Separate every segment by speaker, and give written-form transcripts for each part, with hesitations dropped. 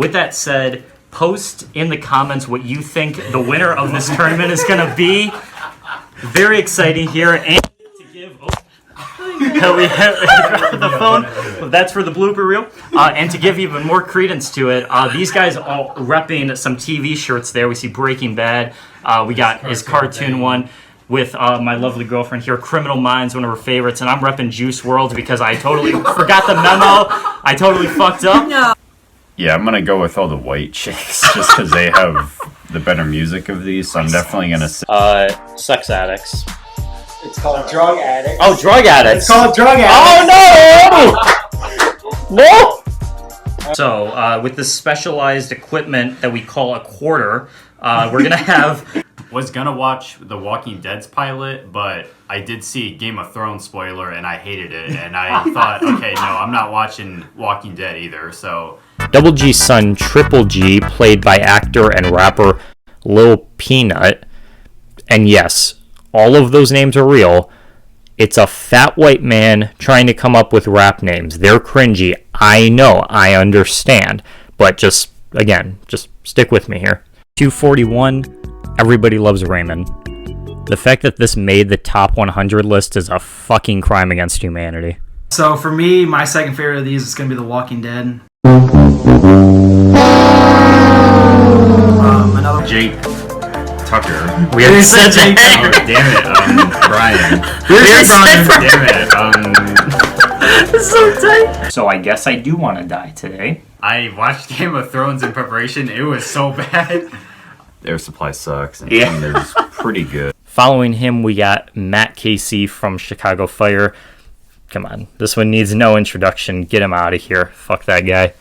Speaker 1: with that said, post in the comments what you think the winner of this tournament is going to be. Very exciting here. And to give... we hit the phone. That's for the blooper reel. And to give even more credence to it, these guys all repping some TV shirts there. We see Breaking Bad. We got his cartoon one with my lovely girlfriend here. Criminal Minds, one of her favorites. And I'm repping Juice WRLD because I totally forgot the memo. I totally fucked up.
Speaker 2: No.
Speaker 3: Yeah, I'm going to go with all the white chicks just because they have the better music of these. So I'm definitely going to say...
Speaker 1: Sex addicts.
Speaker 4: It's called drug addicts.
Speaker 1: Oh, drug addicts.
Speaker 4: It's called drug addicts.
Speaker 1: Oh, no! No! So, with this specialized equipment that we call a quarter, we're going to have...
Speaker 3: Was going to watch The Walking Dead's pilot, but I did see Game of Thrones spoiler, and I hated it. And I thought, okay, no, I'm not watching Walking Dead either, so...
Speaker 5: Double G's son, Triple G, played by actor and rapper Lil Peanut. And yes, all of those names are real. It's a fat white man trying to come up with rap names. They're cringy. I know. I understand. But just stick with me here. 241, everybody loves Raymond. The fact that this made the top 100 list is a fucking crime against humanity.
Speaker 4: So for me, my second favorite of these is going to be The Walking Dead. Another
Speaker 3: Jake Tucker.
Speaker 1: We already said
Speaker 4: Jake.
Speaker 3: Oh, damn it, Brian. Damn it,
Speaker 1: It's so tight. So I guess I do want to die today.
Speaker 3: I watched Game of Thrones in preparation. It was so bad. Their supply sucks. And it's pretty good.
Speaker 5: Following him, we got Matt Casey from Chicago Fire. Come on, this one needs no introduction. Get him out of here. Fuck that guy.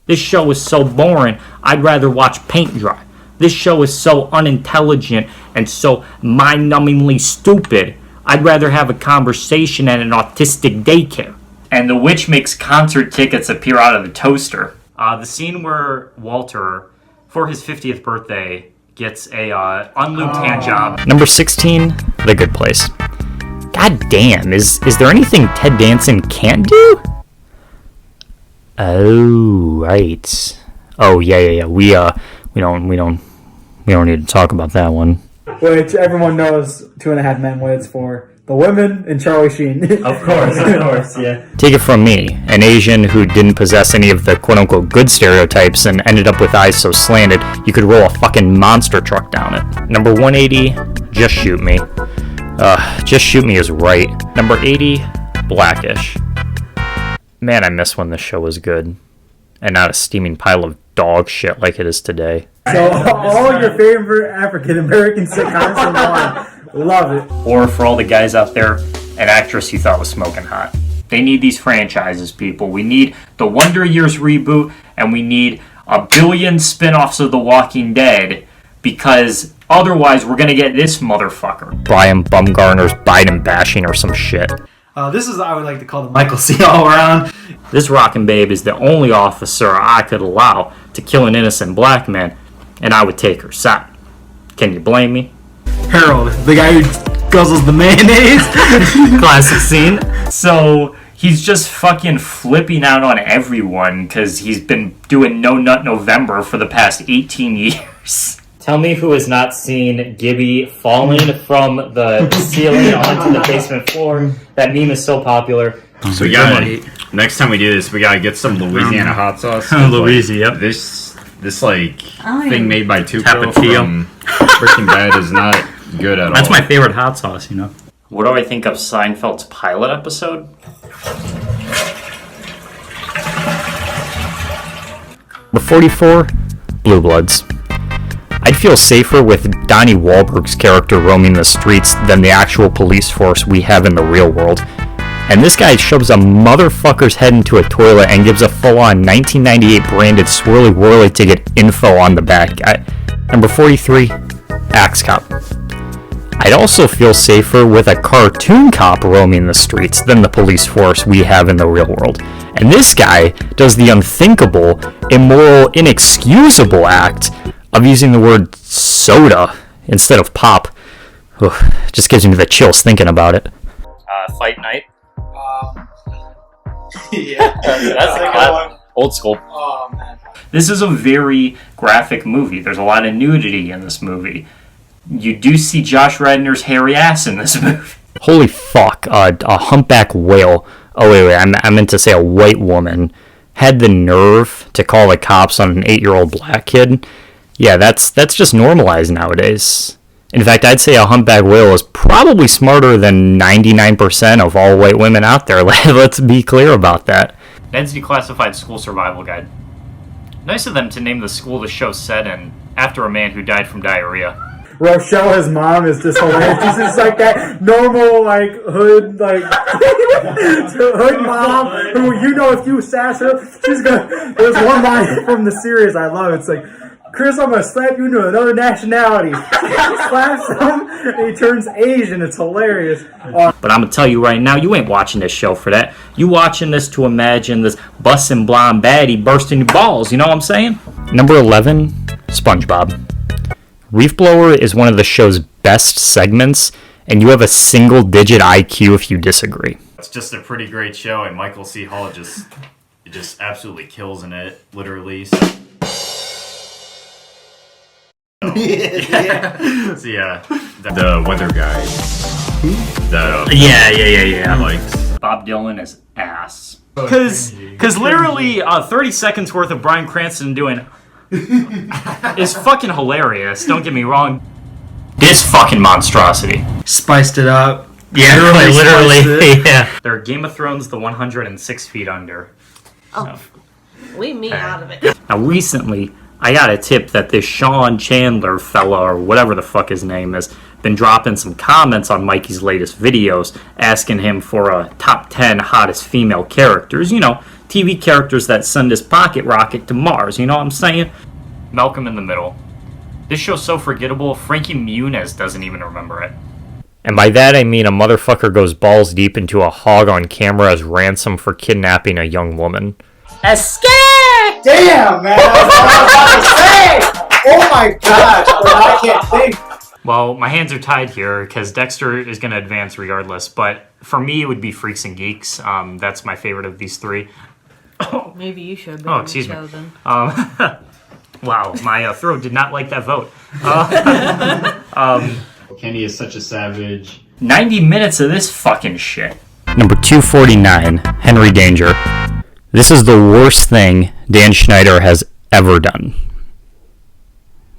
Speaker 5: This show is so boring, I'd rather watch paint dry. This show is so unintelligent and so mind-numbingly stupid, I'd rather have a conversation at an autistic daycare. And the witch makes concert tickets appear out of the toaster.
Speaker 1: The scene where Walter, for his 50th birthday, gets a unlubed hand job.
Speaker 5: Number 16, The Good Place. God damn, is there anything Ted Danson can't do? Oh, right. Oh, yeah. We don't need to talk about that one.
Speaker 4: which everyone knows 2.5 Men what it's for. The women and Charlie Sheen.
Speaker 1: Of course, yeah.
Speaker 5: Take it from me, an Asian who didn't possess any of the quote-unquote good stereotypes and ended up with eyes so slanted you could roll a fucking monster truck down it. Number 180, Just Shoot Me. Just Shoot Me is right. Number 80, Blackish. Man, I miss when this show was good. And not a steaming pile of dog shit like it is today.
Speaker 4: So, all your favorite African-American sitcoms in one. Love it.
Speaker 1: Or for all the guys out there, an actress you thought was smoking hot. They need these franchises, people. We need the Wonder Years reboot, and we need a billion spin-offs of The Walking Dead, because otherwise we're gonna get this motherfucker.
Speaker 5: Brian Bumgarner's Biden bashing or some shit.
Speaker 4: This is what I would like to call the Michael C. all-around.
Speaker 1: This rockin' babe is the only officer I could allow to kill an innocent black man, and I would take her side. Can you blame me?
Speaker 4: Harold, the guy who guzzles the mayonnaise.
Speaker 1: Classic scene. So he's just fucking flipping out on everyone because he's been doing No Nut November for the past 18 years. Tell me who has not seen Gibby falling from the ceiling onto the basement floor. That meme is so popular.
Speaker 3: So we gotta, next time we do this, we gotta get some Louisiana hot sauce.
Speaker 1: Louisiana,
Speaker 3: yep. This thing made by Tuco
Speaker 1: Tapatio
Speaker 3: from Breaking Bad is not good at all.
Speaker 1: That's my favorite hot sauce, you know. What do I think of Seinfeld's pilot episode?
Speaker 5: Number 44, Blue Bloods. I'd feel safer with Donnie Wahlberg's character roaming the streets than the actual police force we have in the real world. And this guy shoves a motherfucker's head into a toilet and gives a full-on 1998 branded swirly whirly to get info on the back. Number 43, Axe Cop. I'd also feel safer with a cartoon cop roaming the streets than the police force we have in the real world. And this guy does the unthinkable, immoral, inexcusable act of using the word soda instead of pop. Ugh, just gives me the chills thinking about it.
Speaker 1: Fight Night.
Speaker 4: Yeah.
Speaker 1: That's a classic. Old school.
Speaker 4: Oh, man.
Speaker 1: This is a very graphic movie. There's a lot of nudity in this movie. You do see Josh Radnor's hairy ass in this movie.
Speaker 5: Holy fuck, a humpback whale. Oh, wait, I meant to say a white woman had the nerve to call the cops on an 8-year-old black kid. Yeah, that's just normalized nowadays. In fact, I'd say a humpback whale is probably smarter than 99% of all white women out there. Let's be clear about that.
Speaker 1: Ned's Declassified School Survival Guide. Nice of them to name the school the show's set in after a man who died from diarrhea.
Speaker 4: Rochelle, his mom, is just hilarious. She's just like that normal, like, hood, like, hood mom who, you know, if you sass her, she's gonna. There's one line from the series I love. It's like, Chris, I'm gonna slap you into another nationality. She slaps him, and he turns Asian. It's hilarious.
Speaker 1: But I'm gonna tell you right now, you ain't watching this show for that. You watching this to imagine this bussin' blonde baddie bursting your balls. You know what I'm saying?
Speaker 5: Number 11, SpongeBob. Reef Blower is one of the show's best segments, and you have a single-digit IQ if you disagree.
Speaker 3: It's just a pretty great show, and Michael C. Hall just absolutely kills in it, literally. So. So yeah, the weather guy.
Speaker 1: Yeah.
Speaker 3: Likes.
Speaker 1: Bob Dylan is ass. Because literally 30 seconds worth of Bryan Cranston doing is fucking hilarious. Don't get me wrong. This fucking monstrosity.
Speaker 2: Spiced it up.
Speaker 1: Yeah,
Speaker 2: literally.
Speaker 1: Yeah. They're Game of Thrones, the 106 feet under.
Speaker 6: Oh, leave me out of it.
Speaker 1: Now, recently, I got a tip that this Sean Chandler fella, or whatever the fuck his name is, been dropping some comments on Mikey's latest videos, asking him for a top 10 hottest female characters. You know, TV characters that send his pocket rocket to Mars. You know what I'm saying? Malcolm in the Middle. This show's so forgettable, Frankie Muniz doesn't even remember it.
Speaker 5: And by that I mean a motherfucker goes balls deep into a hog on camera as ransom for kidnapping a young woman.
Speaker 1: Escape!
Speaker 4: Damn, man! That's what I was about to say! Oh my gosh! I can't think.
Speaker 1: Well, my hands are tied here because Dexter is going to advance regardless. But for me, it would be Freaks and Geeks. That's my favorite of these three.
Speaker 6: Maybe you should.
Speaker 1: Oh, excuse me. Wow, my throat did not like that vote.
Speaker 3: Kenny is such a savage.
Speaker 1: 90 minutes of this fucking shit.
Speaker 5: Number 249, Henry Danger. This is the worst thing Dan Schneider has ever done.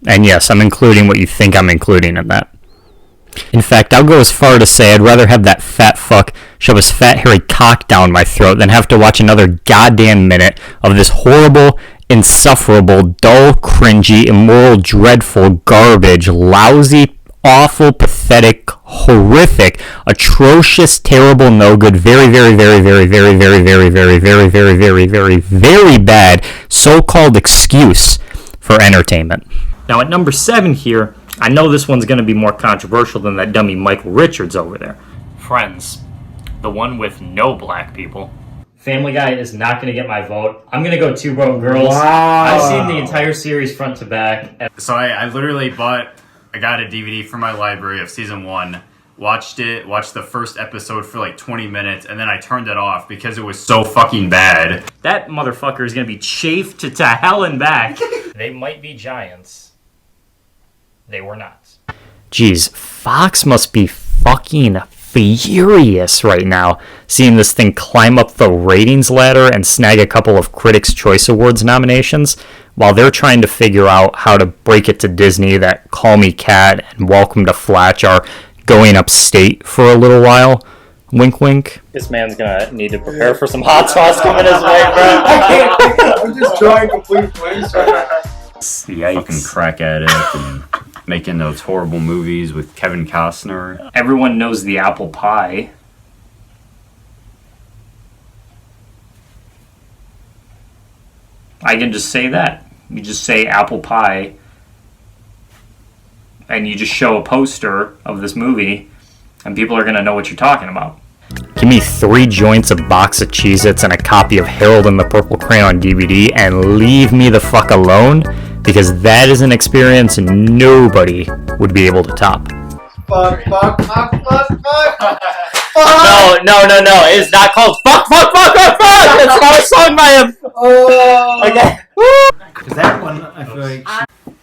Speaker 5: And yes, I'm including what you think I'm including in that. In fact, I'll go as far to say I'd rather have that fat fuck shove his fat hairy cock down my throat than have to watch another goddamn minute of this horrible, insufferable, dull, cringy, immoral, dreadful, garbage, lousy, awful, pathetic, horrific, atrocious, terrible, no good, very, very, very, very, very, very, very, very, very, very, very, very, very bad so-called excuse for entertainment.
Speaker 1: Now at number 7 here, I know this one's going to be more controversial than that dummy Michael Richards over there. Friends. The one with no black people. Family Guy is not going to get my vote. I'm going to go Two Broke Girls.
Speaker 4: Wow.
Speaker 1: I've seen the entire series front to back.
Speaker 3: So I literally got a DVD from my library of season 1, watched the first episode for like 20 minutes, and then I turned it off because it was so fucking bad.
Speaker 1: That motherfucker is going to be chafed to hell and back. They might be giants. They were not.
Speaker 5: Jeez, Fox must be fucking furious right now, seeing this thing climb up the ratings ladder and snag a couple of Critics' Choice Awards nominations, while they're trying to figure out how to break it to Disney that Call Me Kat and Welcome to Flatch are going upstate for a little while. Wink, wink.
Speaker 1: This man's gonna need to prepare for some hot sauce coming his way, bro.
Speaker 4: I can't think. I'm just drawing complete blanks right now.
Speaker 1: Yikes.
Speaker 3: Fucking crack addict and making those horrible movies with Kevin Costner.
Speaker 1: Everyone knows the apple pie. I can just say that. You just say apple pie, and you just show a poster of this movie, and people are going to know what you're talking about.
Speaker 5: Give me 3 joints, a box of Cheez-Its, and a copy of Harold and the Purple Crayon DVD, and leave me the fuck alone, because that is an experience nobody would be able to top.
Speaker 4: Fuck.
Speaker 1: No. It's not called fuck. It's not a song by him.
Speaker 4: Oh.
Speaker 1: Okay.
Speaker 2: Because that one, I feel like.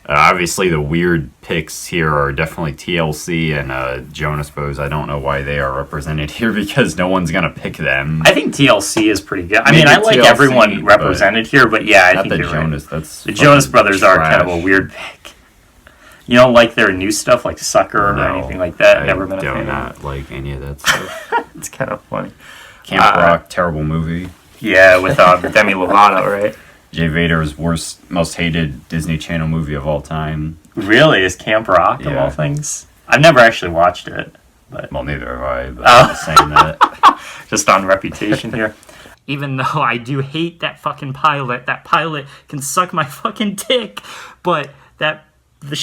Speaker 3: Obviously, the weird picks here are definitely TLC and Jonas Brothers. I don't know why they are represented here because no one's gonna pick them.
Speaker 1: I think TLC is pretty good. I
Speaker 3: Maybe
Speaker 1: mean, I like
Speaker 3: TLC,
Speaker 1: everyone represented here, but yeah, I
Speaker 3: Not
Speaker 1: think
Speaker 3: the
Speaker 1: you're
Speaker 3: Jonas.
Speaker 1: right.
Speaker 3: That's
Speaker 1: The Jonas Brothers are kind of a
Speaker 3: trash.
Speaker 1: weird pick. You don't like their new stuff, like Sucker or anything like that?
Speaker 3: I
Speaker 1: Never been a
Speaker 3: do
Speaker 1: fan of
Speaker 3: not like any of that stuff.
Speaker 1: it. It's kind of funny.
Speaker 3: Camp Rock, terrible movie.
Speaker 1: Yeah, with Demi Lovato, right?
Speaker 3: Jay Vader's most hated Disney Channel movie of all time.
Speaker 1: Really? Is Camp Rock of
Speaker 3: Yeah.
Speaker 1: all things? I've never actually watched it, but
Speaker 3: Well, neither have I, but
Speaker 1: Oh.
Speaker 3: I'm just saying that.
Speaker 1: just on reputation here. Even though I do hate that fucking pilot, that pilot can suck my fucking dick, but the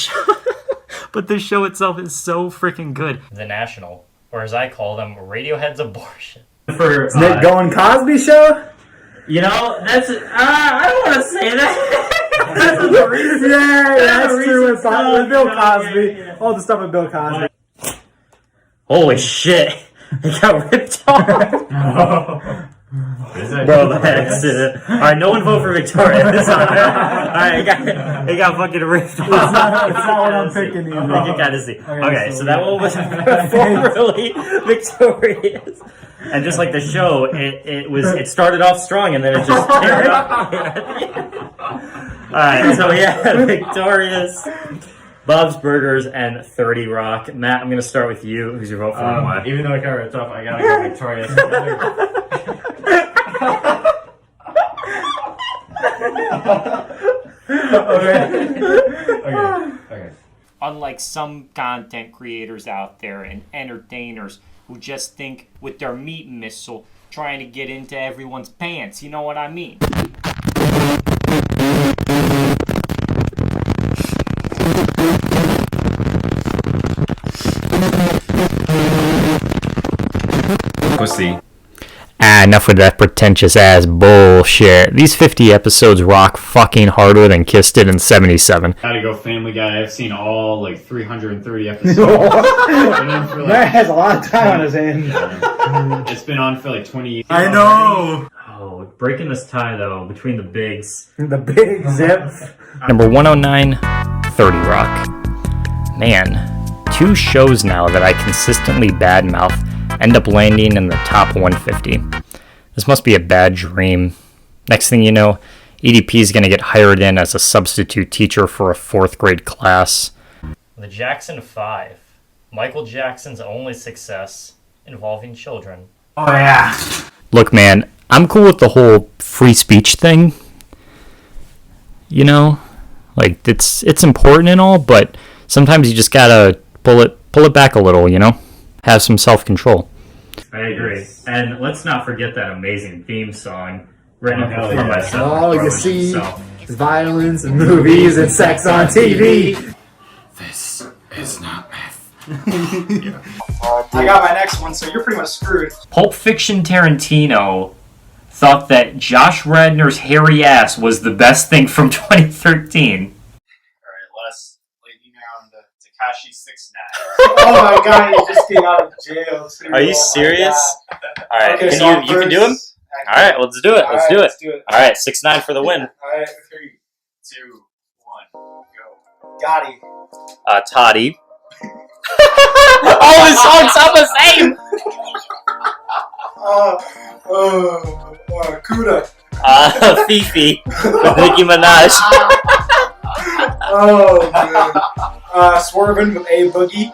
Speaker 1: show itself is so freaking good. The National, or as I call them, Radiohead's abortion.
Speaker 4: For Nick Going Cosby show?
Speaker 1: You know, that's I don't want to say that. That's a recent,
Speaker 4: Yeah, that's true. With
Speaker 1: stuff,
Speaker 4: Bill
Speaker 1: you know,
Speaker 4: Cosby.
Speaker 1: yeah.
Speaker 4: All the stuff with Bill Cosby.
Speaker 1: Holy shit! It got ripped off. Bro, the accident. Alright, no one vote for Victoria. Alright, it got fucking ripped off.
Speaker 4: It's not what I'm picking either.
Speaker 1: I think you gotta see. Okay,
Speaker 4: so
Speaker 1: so that one was formerly victorious. And just like the show, it started off strong and then it just carried off. Alright, so yeah, victorious. Bob's Burgers and 30 Rock. Matt, I'm gonna start with you. Who's your vote for and why?
Speaker 2: Even though I got it tough, I gotta go Victorious. Okay.
Speaker 1: Unlike some content creators out there and entertainers who just think with their meat missile trying to get into everyone's pants, you know what I mean?
Speaker 3: Pussy.
Speaker 5: Enough with that pretentious ass bullshit. These 50 episodes rock fucking harder than Kiss did in 77.
Speaker 3: Gotta go Family Guy. I've seen all 330 episodes. And then for,
Speaker 4: Matt has a lot of time on his hands.
Speaker 3: it's been on for 20 years.
Speaker 2: I know!
Speaker 1: Oh, breaking this tie though between the bigs.
Speaker 4: The big zip.
Speaker 5: Number 109, 30 Rock. Man, 2 shows now that I consistently badmouth end up landing in the top 150. This must be a bad dream. Next thing you know, EDP is going to get hired in as a substitute teacher for a 4th grade class.
Speaker 1: The Jackson 5. Michael Jackson's only success involving children.
Speaker 2: Oh, yeah.
Speaker 5: Look, man, I'm cool with the whole free speech thing. You know? It's important and all, but sometimes you just gotta pull it back a little, you know? Have some self-control.
Speaker 1: I agree. And let's not forget that amazing theme song written and performed by Seth
Speaker 4: All you
Speaker 1: MacFarlane
Speaker 4: see
Speaker 1: himself.
Speaker 4: is violence and movies and sex on TV.
Speaker 3: This is not math.
Speaker 7: I got my next one, so you're pretty much screwed.
Speaker 1: Pulp Fiction Tarantino thought that Josh Radnor's hairy ass was the best thing from 2013.
Speaker 3: Alright, Les, leading down to Tekashi 6ix9ine.
Speaker 7: Oh my god, he just came out of jail too.
Speaker 1: Are you
Speaker 7: Oh my
Speaker 1: serious?
Speaker 7: God.
Speaker 1: Alright,
Speaker 7: Okay, so I'm
Speaker 1: you can
Speaker 7: first.
Speaker 1: do him?
Speaker 7: I can-
Speaker 1: Alright, let's do it. Let's
Speaker 7: Alright,
Speaker 1: do it.
Speaker 7: Let's do it.
Speaker 1: Alright, 6ix9ine for the win.
Speaker 7: Alright, 3, 2, 1, go. Gotti.
Speaker 1: Toddy. All his songs sound the same!
Speaker 7: Kuda.
Speaker 1: Fifi with Nicki Minaj.
Speaker 7: Oh, man. Swerving with A Boogie.